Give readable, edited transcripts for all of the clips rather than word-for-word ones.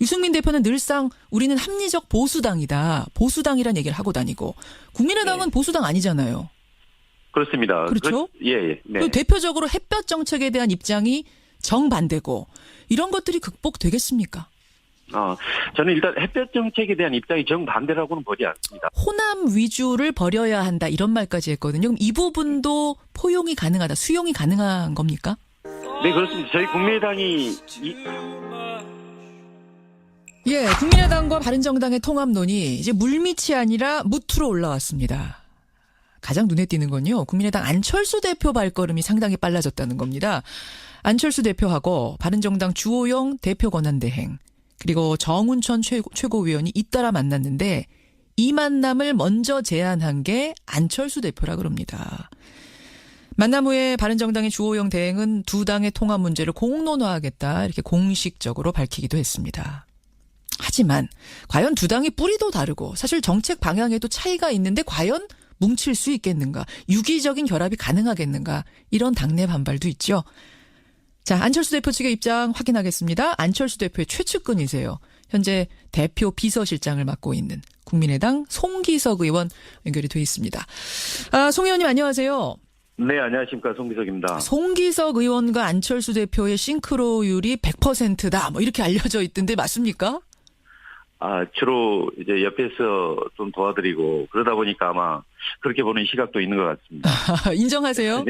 유승민 대표는 늘상 우리는 합리적 보수당이다. 보수당이란 얘기를 하고 다니고 국민의당은 네. 보수당 아니잖아요. 그렇습니다. 그렇죠? 예. 네. 그 대표적으로 햇볕 정책에 대한 입장이 정반대고 이런 것들이 극복되겠습니까? 저는 일단 햇볕 정책에 대한 입장이 정반대라고는 보지 않습니다. 호남 위주를 버려야 한다 이런 말까지 했거든요. 그럼 이 부분도 포용이 가능하다, 수용이 가능한 겁니까? 네, 그렇습니다. 저희 국민의당이 국민의당과 바른정당의 통합론이 이제 물밑이 아니라 무트로 올라왔습니다. 가장 눈에 띄는 건요. 국민의당 안철수 대표 발걸음이 상당히 빨라졌다는 겁니다. 안철수 대표하고 바른정당 주호영 대표 권한대행 그리고 정운천 최고위원이 잇따라 만났는데 이 만남을 먼저 제안한 게 안철수 대표라 그럽니다. 만남 후에 바른정당의 주호영 대행은 두 당의 통합 문제를 공론화하겠다 이렇게 공식적으로 밝히기도 했습니다. 하지만 과연 두 당이 뿌리도 다르고 사실 정책 방향에도 차이가 있는데 과연 뭉칠 수 있겠는가? 유기적인 결합이 가능하겠는가? 이런 당내 반발도 있죠. 자, 안철수 대표 측의 입장 확인하겠습니다. 안철수 대표의 최측근이세요. 현재 대표 비서실장을 맡고 있는 국민의당 송기석 의원 연결이 돼 있습니다. 송 의원님 안녕하세요. 네, 안녕하십니까. 송기석입니다. 송기석 의원과 안철수 대표의 싱크로율이 100%다. 뭐 이렇게 알려져 있던데 맞습니까? 주로 이제 옆에서 좀 도와드리고 그러다 보니까 아마 그렇게 보는 시각도 있는 것 같습니다. 인정하세요?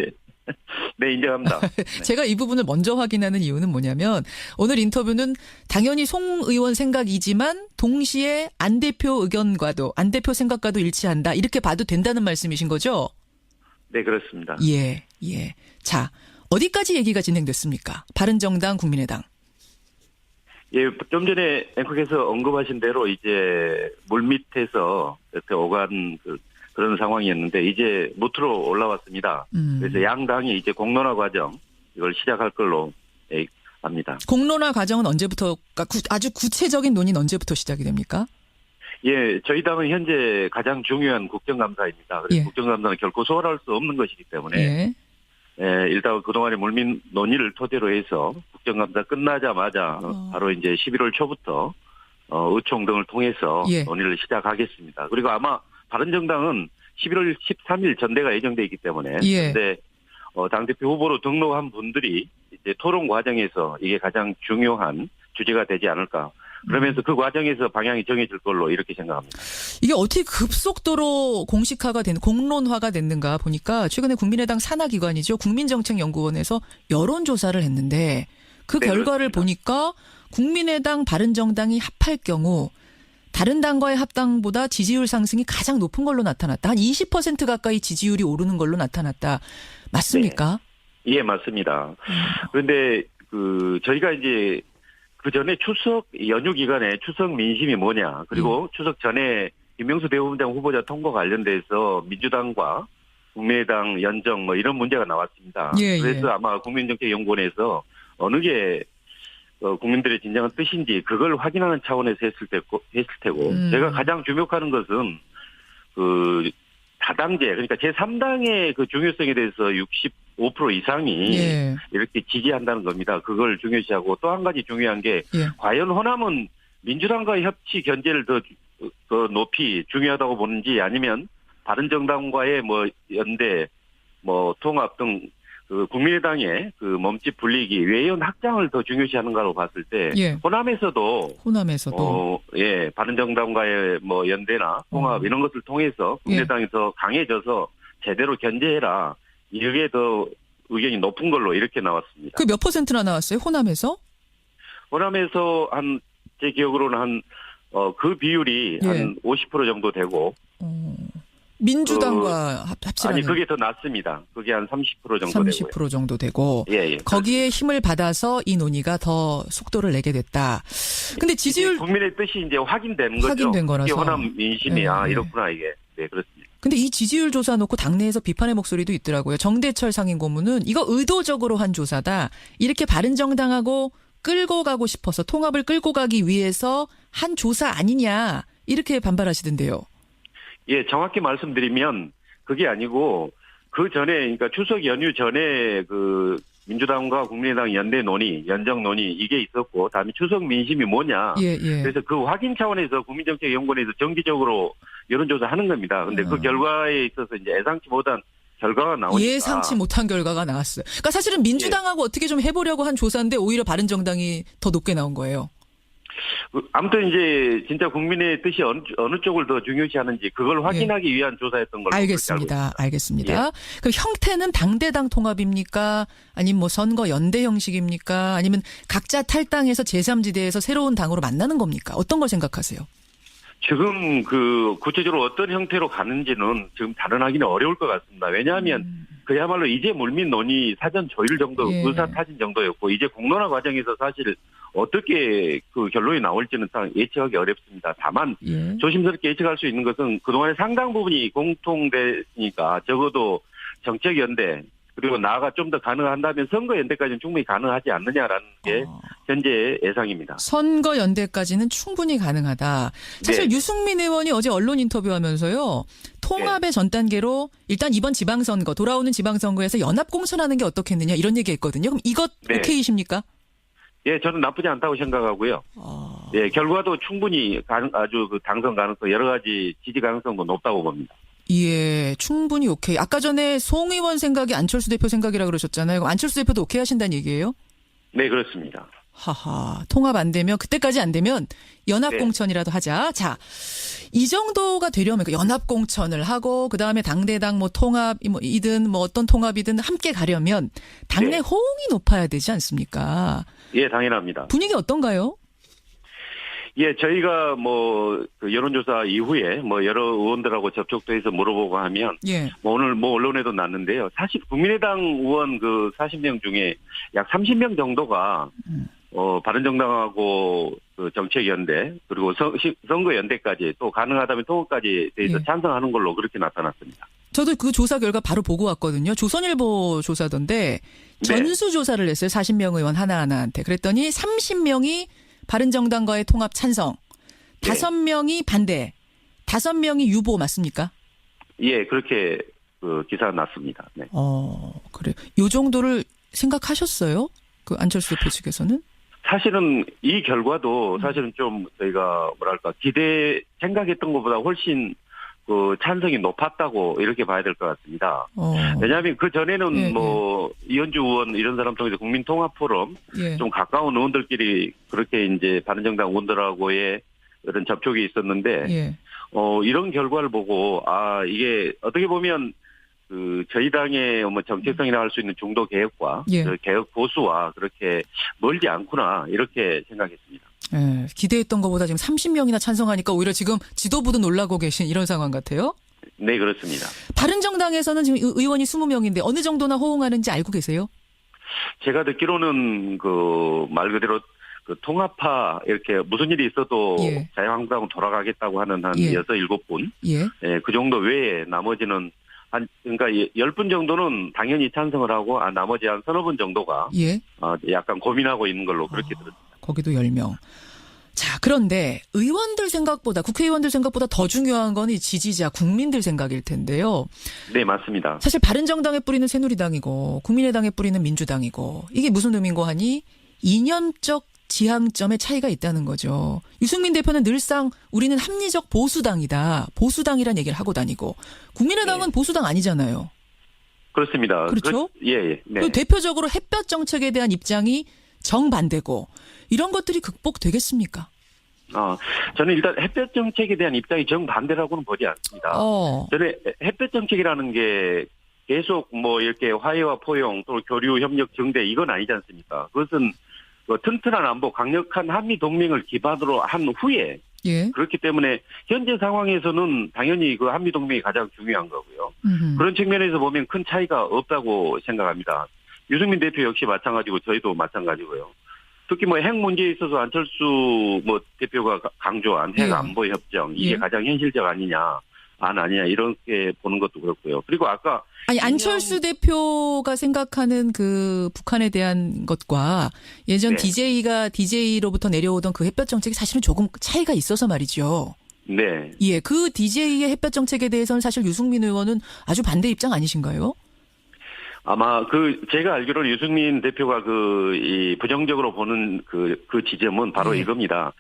네, 인정합니다. 제가 이 부분을 먼저 확인하는 이유는 뭐냐면 오늘 인터뷰는 당연히 송 의원 생각이지만 동시에 안 대표 의견과도 안 대표 생각과도 일치한다. 이렇게 봐도 된다는 말씀이신 거죠? 네, 그렇습니다. 예. 자, 어디까지 얘기가 진행됐습니까? 바른정당, 국민의당. 예, 좀 전에 앵커께서 언급하신 대로 이제 물밑에서 이렇게 오간 그런 상황이었는데 이제 무트로 올라왔습니다. 그래서 양당이 이제 공론화 과정 이걸 시작할 걸로 합니다. 공론화 과정은 언제부터 아주 구체적인 논의는 언제부터 시작이 됩니까? 예, 저희 당은 현재 가장 중요한 국정감사입니다. 그래서 국정감사는 결코 소홀할 수 없는 것이기 때문에 일단 그동안의 물밑 논의를 토대로 해서 국정감사 끝나자마자 바로 이제 11월 초부터 의총 등을 통해서 논의를 시작하겠습니다. 그리고 아마 바른정당은 11월 13일 전대가 예정돼 있기 때문에 근데 당대표 후보로 등록한 분들이 이제 토론 과정에서 이게 가장 중요한 주제가 되지 않을까. 그러면서 그 과정에서 방향이 정해질 걸로 이렇게 생각합니다. 이게 어떻게 급속도로 공식화가 공론화가 됐는가 보니까 최근에 국민의당 산하기관이죠. 국민정책연구원에서 여론조사를 했는데 그 결과를 보니까 국민의당 바른정당이 합할 경우 다른 당과의 합당보다 지지율 상승이 가장 높은 걸로 나타났다. 한 20% 가까이 지지율이 오르는 걸로 나타났다. 맞습니까? 네. 예, 맞습니다. 그런데 저희가 이제 그 전에 추석 연휴 기간에 추석 민심이 뭐냐 그리고 추석 전에 김명수 대법원장 후보자 통과 관련돼서 민주당과 국민의당 연정 뭐 이런 문제가 나왔습니다. 그래서 아마 국민정책연구원에서 어느 게 국민들의 진정한 뜻인지 그걸 확인하는 차원에서 했을 테고 제가 가장 주목하는 것은 다당제 그러니까 제3당의 그 중요성에 대해서 65% 이상이 이렇게 지지한다는 겁니다. 그걸 중요시하고 또 한 가지 중요한 게 과연 호남은 민주당과의 협치 견제를 더 높이 중요하다고 보는지 아니면 바른정당과의 뭐 연대 뭐 통합 등 국민의당의 몸집 불리기 외연 확장을 더 중요시하는가로 봤을 때 호남에서도 바른정당과의 뭐 연대나 통합 이런 것을 통해서 국민의당이 더 강해져서 제대로 견제해라 이게 더 의견이 높은 걸로 이렇게 나왔습니다. 그 몇 퍼센트나 나왔어요? 호남에서? 호남에서 제 기억으로는 그 비율이 한 50% 정도 되고 민주당과 합치라는. 아니 그게 더 낮습니다. 그게 한 30% 정도 30% 정도 되고. 예. 거기에 힘을 받아서 이 논의가 더 속도를 내게 됐다. 근데 지지율 국민의 뜻이 이제 확인된 거죠. 확인된 거라서. 이게 호남 민심이 이렇구나 이게. 네, 그렇습니다. 근데 이 지지율 조사 놓고 당내에서 비판의 목소리도 있더라고요. 정대철 상임고문은 이거 의도적으로 한 조사다. 이렇게 바른정당하고 끌고 가고 싶어서 통합을 끌고 가기 위해서 한 조사 아니냐. 이렇게 반발하시던데요. 예, 정확히 말씀드리면 그게 아니고 그 전에 그러니까 추석 연휴 전에 민주당과 국민의당 연대 논의, 연정 논의 이게 있었고, 다음에 추석 민심이 뭐냐. 그래서 그 확인 차원에서 국민정책연구원에서 정기적으로 여론조사 하는 겁니다. 근데 그 결과에 있어서 이제 예상치 못한 결과가 나오니까. 예상치 못한 결과가 나왔어요. 그러니까 사실은 민주당하고 어떻게 좀 해보려고 한 조사인데 오히려 바른정당이 더 높게 나온 거예요. 아무튼 이제 진짜 국민의 뜻이 어느 쪽을 더 중요시하는지 그걸 확인하기 위한 조사였던 걸로 알겠습니다. 알겠습니다. 예. 그럼 형태는 당대당 통합입니까? 아니면 뭐 선거 연대 형식입니까? 아니면 각자 탈당해서 제3지대에서 새로운 당으로 만나는 겁니까? 어떤 걸 생각하세요? 지금 구체적으로 어떤 형태로 가는지는 지금 단언하기는 어려울 것 같습니다. 왜냐하면 그야말로 이제 물밑 논의 사전 조율 정도, 의사 타진 정도였고 이제 공론화 과정에서 사실 어떻게 그 결론이 나올지는 예측하기 어렵습니다. 다만 조심스럽게 예측할 수 있는 것은 그동안의 상당 부분이 공통되니까 적어도 정책연대 그리고 나아가 좀 더 가능한다면 선거연대까지는 충분히 가능하지 않느냐라는 게 현재의 예상입니다. 선거연대까지는 충분히 가능하다. 사실 유승민 의원이 어제 언론 인터뷰하면서요. 통합의 전 단계로 일단 이번 지방선거 돌아오는 지방선거에서 연합공천하는 게 어떻겠느냐 이런 얘기했거든요. 그럼 이것 오케이십니까? 예, 저는 나쁘지 않다고 생각하고요. 예, 결과도 충분히 아주 그 당선 가능성 여러 가지 지지 가능성도 높다고 봅니다. 예, 충분히 오케이. 아까 전에 송 의원 생각이 안철수 대표 생각이라고 그러셨잖아요. 그럼 안철수 대표도 오케이 하신다는 얘기예요? 네, 그렇습니다. 하하, 통합 안 되면 그때까지 안 되면 연합공천이라도 하자. 자, 이 정도가 되려면 연합공천을 하고 그다음에 당대당 뭐 통합이든 뭐 어떤 통합이든 함께 가려면 당내 호응이 높아야 되지 않습니까? 예, 당연합니다. 분위기 어떤가요? 예, 저희가 그 여론조사 이후에 여러 의원들하고 접촉도 해서 물어보고 하면 오늘 언론에도 났는데요. 사실 국민의당 의원 40명 중에 약 30명 정도가 바른정당하고 그 정책연대 그리고 선거연대까지 또 가능하다면 통합까지 대해서 찬성하는 걸로 그렇게 나타났습니다. 저도 그 조사 결과 바로 보고 왔거든요. 조선일보 조사던데 전수조사를 했어요. 40명 의원 하나하나한테. 그랬더니 30명이 바른정당과의 통합 찬성, 5명이 반대, 5명이 유보 맞습니까? 예, 그렇게 기사가 났습니다. 네. 그래요. 요 정도를 생각하셨어요? 그 안철수 대표 측에서는? 사실은 이 결과도 사실은 좀 저희가 생각했던 것보다 훨씬 찬성이 높았다고 이렇게 봐야 될 것 같습니다. 왜냐하면 그 전에는 이현주 의원 이런 사람 통해서 국민통합포럼 좀 가까운 의원들끼리 그렇게 이제 바른정당 의원들하고의 그런 접촉이 있었는데 이런 결과를 보고 이게 어떻게 보면 저희 당의 정체성이라 할 수 있는 중도 개혁과 개혁 보수와 그렇게 멀지 않구나 이렇게 생각했습니다. 예, 기대했던 것보다 지금 30명이나 찬성하니까 오히려 지금 지도부도 놀라고 계신 이런 상황 같아요? 네, 그렇습니다. 바른정당에서는 지금 의원이 20명인데 어느 정도나 호응하는지 알고 계세요? 제가 듣기로는 말 그대로 통합파 이렇게 무슨 일이 있어도 자유한국당 돌아가겠다고 하는 한 6, 7분. 그 정도 외에 나머지는 그러니까 10분 정도는 당연히 찬성을 하고 나머지 한 서너 분 정도가 약간 고민하고 있는 걸로 그렇게 들었습니다. 거기도 10명. 자, 그런데 의원들 생각보다 국회의원들 생각보다 더 중요한 건 이 지지자 국민들 생각일 텐데요. 네, 맞습니다. 사실 바른정당의 뿌리는 새누리당이고 국민의당의 뿌리는 민주당이고 이게 무슨 의미인고 하니 이념적 지향점의 차이가 있다는 거죠. 유승민 대표는 늘상 우리는 합리적 보수당이다. 보수당이란 얘기를 하고 다니고 국민의당은 보수당 아니잖아요. 그렇습니다. 그렇죠? 네. 그 대표적으로 햇볕 정책에 대한 입장이 정반대고 이런 것들이 극복되겠습니까? 저는 일단 햇볕 정책에 대한 입장이 정반대라고는 보지 않습니다. 저는 햇볕 정책이라는 게 계속 이렇게 화해와 포용 또 교류 협력 정대 이건 아니지 않습니까? 그것은 튼튼한 안보 강력한 한미 동맹을 기반으로 한 후에 그렇기 때문에 현재 상황에서는 당연히 그 한미 동맹이 가장 중요한 거고요. 그런 측면에서 보면 큰 차이가 없다고 생각합니다. 유승민 대표 역시 마찬가지고 저희도 마찬가지고요. 특히 핵 문제에 있어서 안철수 대표가 강조한 핵 안보 협정 이게 가장 현실적 아니냐 이렇게 보는 것도 그렇고요. 그리고 아까 안철수 대표가 생각하는 그 북한에 대한 것과 예전 DJ로부터 내려오던 그 햇볕 정책이 사실은 조금 차이가 있어서 말이죠. 네. 예, 그 DJ의 햇볕 정책에 대해서는 사실 유승민 의원은 아주 반대 입장 아니신가요? 아마 제가 알기로는 유승민 대표가 이 부정적으로 보는 그 지점은 바로 예. 이겁니다.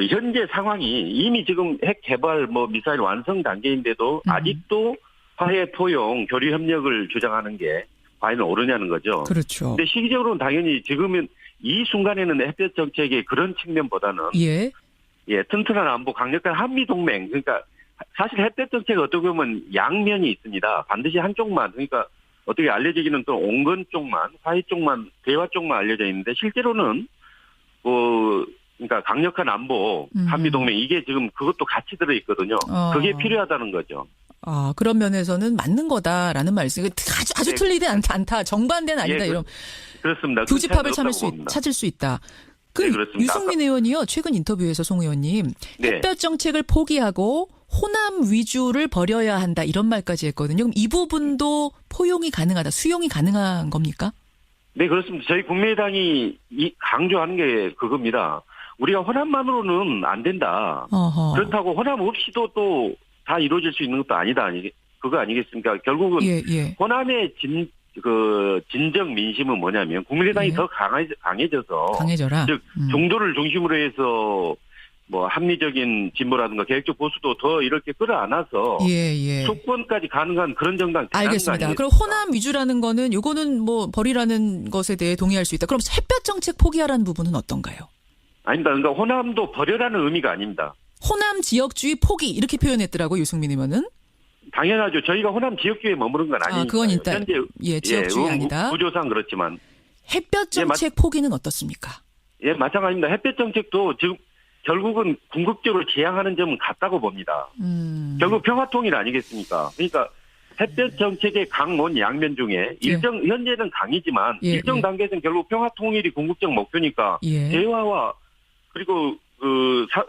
현재 상황이 이미 지금 핵 개발 미사일 완성 단계인데도 아직도 화해 포용 교류 협력을 주장하는 게 과연 옳으냐는 거죠. 그렇죠. 근데 시기적으로는 당연히 지금은 이 순간에는 햇볕 정책의 그런 측면보다는 예. 튼튼한 안보, 강력한 한미 동맹. 그러니까 사실 햇볕 정책은 어떻게 보면 양면이 있습니다. 반드시 한쪽만, 그러니까 어떻게 알려지기는 또 온건 쪽만, 화해 쪽만, 대화 쪽만 알려져 있는데 실제로는 그러니까 강력한 안보, 한미 동맹 이게 지금 그것도 같이 들어 있거든요. 그게 필요하다는 거죠. 아, 그런 면에서는 맞는 거다라는 말씀. 아주 네. 틀리지 않다. 정반대는 아니다. 이런. 그렇습니다. 교집합을 찾을 수 있다. 네, 그렇습니다. 유승민 의원이요. 최근 인터뷰에서 송 의원님. 네. 햇볕 정책을 포기하고 호남 위주를 버려야 한다. 이런 말까지 했거든요. 그럼 이 부분도 포용이 가능하다. 수용이 가능한 겁니까? 네, 그렇습니다. 저희 국민의당이 강조하는 게 그겁니다. 우리가 호남만으로는 안 된다. 어허. 그렇다고 호남 없이도 또 다 이루어질 수 있는 것도 그거 아니겠습니까? 결국은 예. 호남의 진정 민심은 뭐냐면 국민의당이 예. 더 강해져서 강해져라. 즉 종도를 중심으로 해서 합리적인 진보라든가 계획적 보수도 더 이렇게 끌어안아서 예. 수권까지 가능한 그런 정당 알겠습니다. 그럼 호남 위주라는 거는 요거는 버리라는 것에 대해 동의할 수 있다. 그럼 햇볕 정책 포기하라는 부분은 어떤가요? 아닙니다. 그러니까 호남도 버려라는 의미가 아닙니다. 호남 지역주의 포기 이렇게 표현했더라고요. 유승민 의원은. 당연하죠. 저희가 호남 지역주의에 머무른 건 아니니까. 그건 일단 현재 지역주의 아니다. 구조상 그렇지만 햇볕 정책 포기는 어떻습니까? 예, 마찬가지입니다. 햇볕 정책도 지금 결국은 궁극적으로 지향하는 점은 같다고 봅니다. 결국 평화통일 아니겠습니까? 그러니까 햇볕 정책의 강론 양면 중에 현재는 강이지만 일정 단계에서는 결국 평화통일이 궁극적 목표니까 대화와 그리고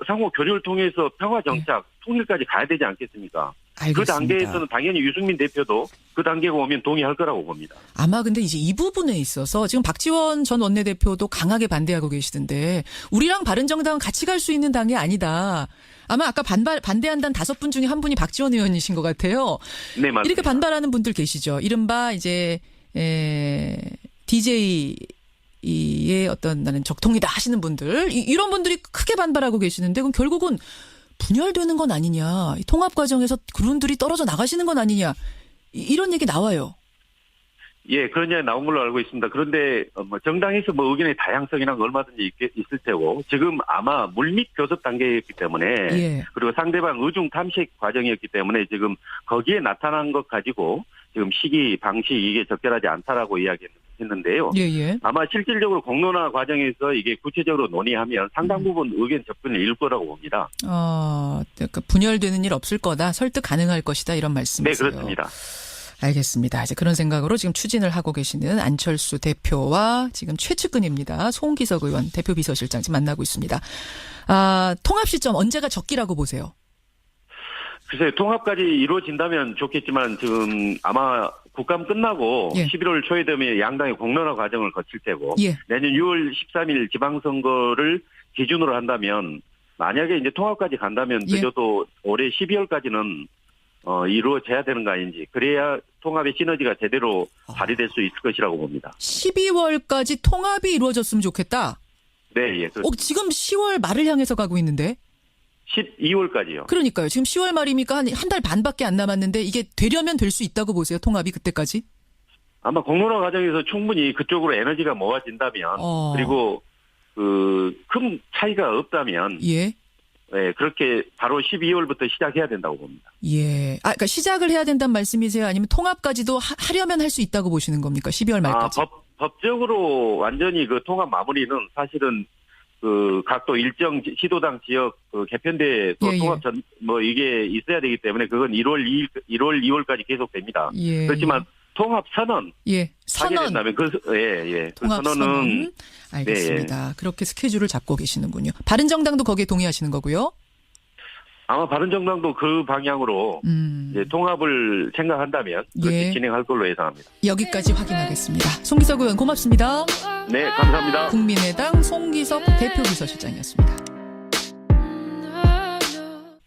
상호 교류를 통해서 평화 정착, 통일까지 가야 되지 않겠습니까? 알겠습니다. 그 단계에서는 당연히 유승민 대표도 그 단계가 오면 동의할 거라고 봅니다. 아마 근데 이제 이 부분에 있어서 지금 박지원 전 원내대표도 강하게 반대하고 계시던데 우리랑 바른정당은 같이 갈 수 있는 당이 아니다. 아마 아까 반대한다는 5분 중에 한 분이 박지원 의원이신 것 같아요. 네, 맞습니다. 이렇게 반발하는 분들 계시죠. 이른바 이제 DJ의 어떤 나는 적통이다 하시는 분들 이런 분들이 크게 반발하고 계시는데 그럼 결국은 분열되는 건 아니냐. 통합 과정에서 그분들이 떨어져 나가시는 건 아니냐. 이런 얘기 나와요. 예, 그런 얘기 나온 걸로 알고 있습니다. 그런데 정당에서 의견의 다양성이란 건 얼마든지 있을 테고 지금 아마 물밑 교섭 단계였기 때문에 그리고 상대방 의중 탐색 과정이었기 때문에 지금 거기에 나타난 것 가지고 지금 시기 방식 이게 적절하지 않다라고 이야기했는데요. 아마 실질적으로 공론화 과정에서 이게 구체적으로 논의하면 상당 부분 의견 접근을 이룰 거라고 봅니다. 그러니까 분열되는 일 없을 거다. 설득 가능할 것이다. 이런 말씀이세요. 네, 그렇습니다. 알겠습니다. 이제 그런 생각으로 지금 추진을 하고 계시는 안철수 대표와 지금 최측근입니다. 송기석 의원 대표 비서실장 지금 만나고 있습니다. 통합 시점 언제가 적기라고 보세요? 글쎄요. 통합까지 이루어진다면 좋겠지만 지금 아마 국감 끝나고 11월 초에 되면 양당의 공론화 과정을 거칠 테고 내년 6월 13일 지방선거를 기준으로 한다면 만약에 이제 통합까지 간다면 늦어도 올해 12월까지는 이루어져야 되는 거 아닌지 그래야 통합의 시너지가 제대로 발휘될 수 있을 것이라고 봅니다. 12월까지 통합이 이루어졌으면 좋겠다? 네. 지금 10월 말을 향해서 가고 있는데? 12월까지요. 그러니까요. 지금 10월 말이니까 한 달 반밖에 안 남았는데 이게 되려면 될 수 있다고 보세요. 통합이 그때까지? 아마 공론화 과정에서 충분히 그쪽으로 에너지가 모아진다면 그리고 큰 차이가 없다면 그렇게 바로 12월부터 시작해야 된다고 봅니다. 그러니까 시작을 해야 된다는 말씀이세요? 아니면 통합까지도 하려면 할 수 있다고 보시는 겁니까? 12월 말까지. 법적으로 완전히 통합 마무리는 사실은 각도 일정 시도당 지역 개편대 통합 이게 있어야 되기 때문에 그건 1월 2월까지 계속됩니다. 그렇지만 통합 선언 하게 된다면 통합 선언은 알겠습니다. 그렇게 스케줄을 잡고 계시는군요. 바른정당도 거기에 동의하시는 거고요. 아마 바른정당도 그 방향으로 이제 통합을 생각한다면 그렇게 진행할 걸로 예상합니다. 여기까지 확인하겠습니다. 송기석 의원 고맙습니다. 네, 감사합니다. 국민의당 송기석 대표비서실장이었습니다.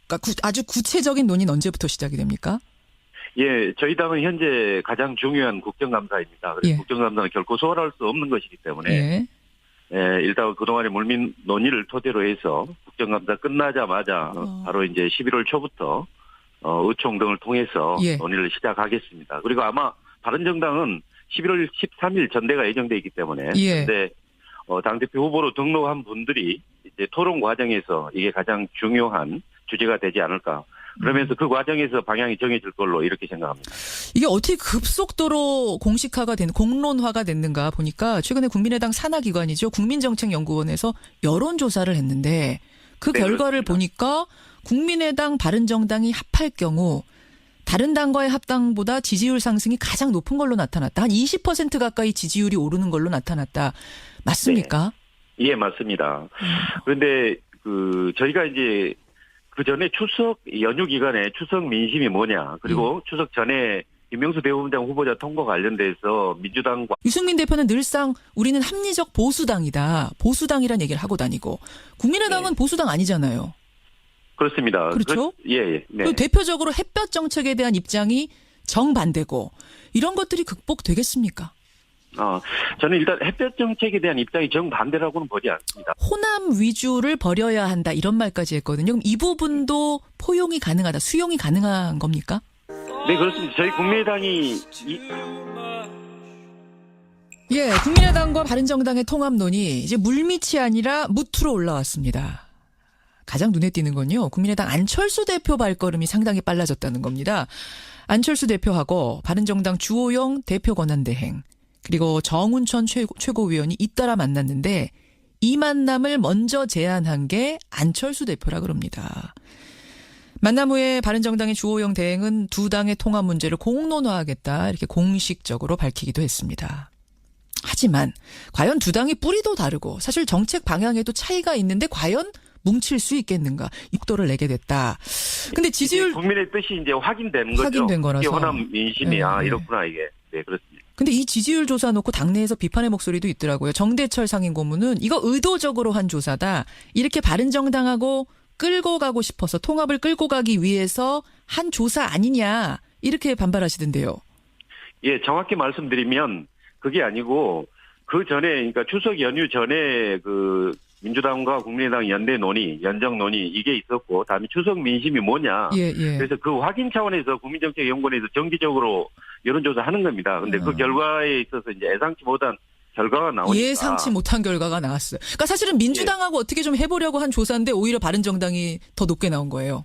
그러니까 아주 구체적인 논의는 언제부터 시작이 됩니까? 예, 저희 당은 현재 가장 중요한 국정감사입니다. 그래서 예. 국정감사는 결코 소홀할 수 없는 것이기 때문에 예. 일단 그동안의 물밑 논의를 토대로 해서 국정감사 끝나자마자 바로 이제 11월 초부터 의총 등을 통해서 예. 논의를 시작하겠습니다. 그리고 아마 바른정당은 11월 13일 전대가 예정돼 있기 때문에 예. 근데 당대표 후보로 등록한 분들이 이제 토론 과정에서 이게 가장 중요한 주제가 되지 않을까. 그러면서 그 과정에서 방향이 정해질 걸로 이렇게 생각합니다. 이게 어떻게 급속도로 공론화가 됐는가 보니까 최근에 국민의당 산하기관이죠. 국민정책연구원에서 여론조사를 했는데 그 네, 결과를 그렇습니다. 보니까 국민의당 바른정당이 합할 경우 다른 당과의 합당보다 지지율 상승이 가장 높은 걸로 나타났다. 한 20% 가까이 지지율이 오르는 걸로 나타났다. 맞습니까? 네. 예, 맞습니다. 그런데 저희가 이제 그 전에 추석 연휴 기간에 추석 민심이 뭐냐, 그리고 추석 전에 김명수 대법원장 후보자 통과 관련돼서 민주당과 유승민 대표는 늘상 우리는 합리적 보수당이다. 보수당이란 얘기를 하고 다니고 국민의당은 네. 보수당 아니잖아요. 그렇습니다. 그렇죠? 예. 네. 그 대표적으로 햇볕 정책에 대한 입장이 정반대고 이런 것들이 극복되겠습니까? 저는 일단 햇볕 정책에 대한 입장이 정반대라고는 보지 않습니다. 호남 위주를 버려야 한다 이런 말까지 했거든요. 그럼 이 부분도 포용이 가능하다, 수용이 가능한 겁니까? 네, 그렇습니다. 저희 국민의당이 국민의당과 바른정당의 통합론이 이제 물밑이 아니라 무트로 올라왔습니다. 가장 눈에 띄는 건요. 국민의당 안철수 대표 발걸음이 상당히 빨라졌다는 겁니다. 안철수 대표하고 바른정당 주호영 대표 권한대행 그리고 정운천 최고위원이 잇따라 만났는데 이 만남을 먼저 제안한 게 안철수 대표라 그럽니다. 만남 후에 바른정당의 주호영 대행은 두 당의 통합 문제를 공론화하겠다 이렇게 공식적으로 밝히기도 했습니다. 하지만 과연 두 당이 뿌리도 다르고 사실 정책 방향에도 차이가 있는데 과연 뭉칠 수 있겠는가? 육도를 내게 됐다. 근데 지지율 국민의 뜻이 이제 확인된 거죠. 확인된 거라서. 이게 호남 민심이 네. 이렇구나 이게. 네, 그렇습니다. 근데 이 지지율 조사 놓고 당내에서 비판의 목소리도 있더라고요. 정대철 상임고문은 이거 의도적으로 한 조사다. 이렇게 바른정당하고 끌고 가고 싶어서 통합을 끌고 가기 위해서 한 조사 아니냐. 이렇게 반발하시던데요. 예, 정확히 말씀드리면 그게 아니고 그 전에 그러니까 추석 연휴 전에 민주당과 국민의당 연대 논의, 연정 논의 이게 있었고 다음에 추석 민심이 뭐냐. 예. 그래서 그 확인 차원에서 국민정책연구원에서 정기적으로 여론조사 하는 겁니다. 근데 그 결과에 있어서 이제 예상치 못한 결과가 나오니까. 예상치 못한 결과가 나왔어요. 그러니까 사실은 민주당하고 어떻게 좀 해보려고 한 조사인데 오히려 바른정당이 더 높게 나온 거예요.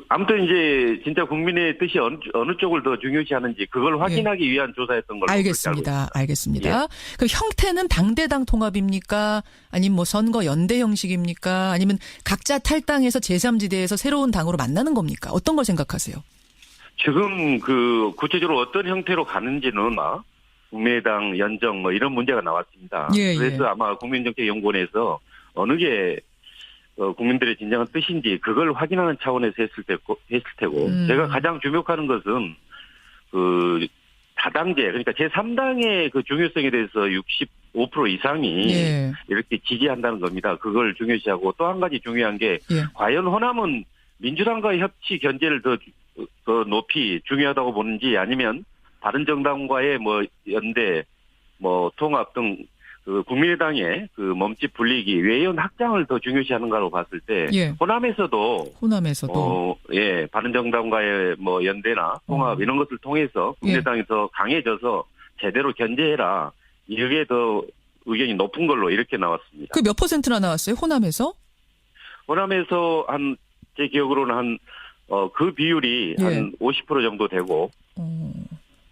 아무튼 이제 진짜 국민의 뜻이 어느 쪽을 더 중요시하는지 그걸 확인하기 위한 조사였던 걸로 알겠습니다. 예. 그 형태는 당대당 통합입니까? 아니면 뭐 선거 연대 형식입니까? 아니면 각자 탈당해서 제3지대에서 새로운 당으로 만나는 겁니까? 어떤 걸 생각하세요? 지금 구체적으로 어떤 형태로 가는지는 국민의당 연정 이런 문제가 나왔습니다. 예. 그래서 아마 국민정책연구원에서 어느 게 국민들의 진정한 뜻인지 그걸 확인하는 차원에서 했을 테고 제가 가장 주목하는 것은 다당제 그러니까 제3당의 그 중요성에 대해서 65% 이상이 이렇게 지지한다는 겁니다. 그걸 중요시하고 또 한 가지 중요한 게 과연 호남은 민주당과의 협치 견제를 더 높이 중요하다고 보는지 아니면 바른정당과의 연대 통합 등 국민의당의 몸집 불리기 외연 확장을 더 중요시하는가로 봤을 때 호남에서도 바른정당과의 연대나 통합 이런 것을 통해서 국민의당이 더 강해져서 제대로 견제해라 이게 더 의견이 높은 걸로 이렇게 나왔습니다. 그 몇 퍼센트나 나왔어요? 호남에서 제 기억으로는 그 비율이 한 50% 정도 되고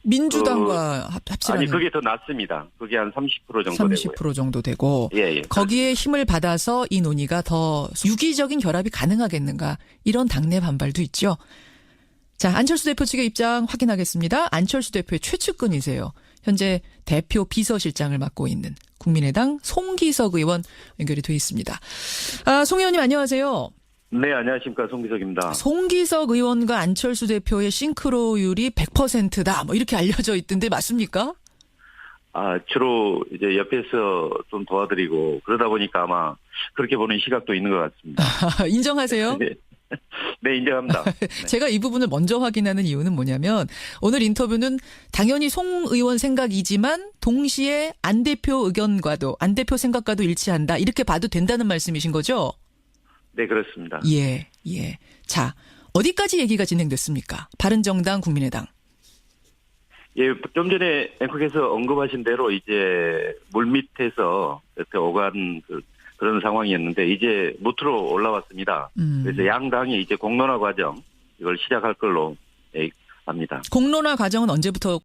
민주당과 합치라는. 아니 그게 더 낮습니다. 그게 한 30% 정도 30% 정도 되고. 예. 거기에 힘을 받아서 이 논의가 더 유기적인 결합이 가능하겠는가. 이런 당내 반발도 있죠. 자, 안철수 대표 측의 입장 확인하겠습니다. 안철수 대표의 최측근이세요. 현재 대표 비서실장을 맡고 있는 국민의당 송기석 의원 연결이 돼 있습니다. 송 의원님 안녕하세요. 네, 안녕하십니까. 송기석입니다. 송기석 의원과 안철수 대표의 싱크로율이 100%다. 이렇게 알려져 있던데 맞습니까? 주로 이제 옆에서 좀 도와드리고 그러다 보니까 아마 그렇게 보는 시각도 있는 것 같습니다. 인정하세요? 네. 네, 인정합니다. 네. 제가 이 부분을 먼저 확인하는 이유는 뭐냐면 오늘 인터뷰는 당연히 송 의원 생각이지만 동시에 안 대표 의견과도 안 대표 생각과도 일치한다. 이렇게 봐도 된다는 말씀이신 거죠? 네, 그렇습니다. 예. 자, 어디까지 얘기가 진행됐습니까? 바른정당, 국민의당. 예, 좀 전에 앵커께서 언급하신 대로 이제 물밑에서 이렇게 오간 그런 상황이었는데 이제 무트로 올라왔습니다. 그래서 양당이 이제 공론화 과정 이걸 시작할 걸로 합니다. 공론화 과정은 언제부터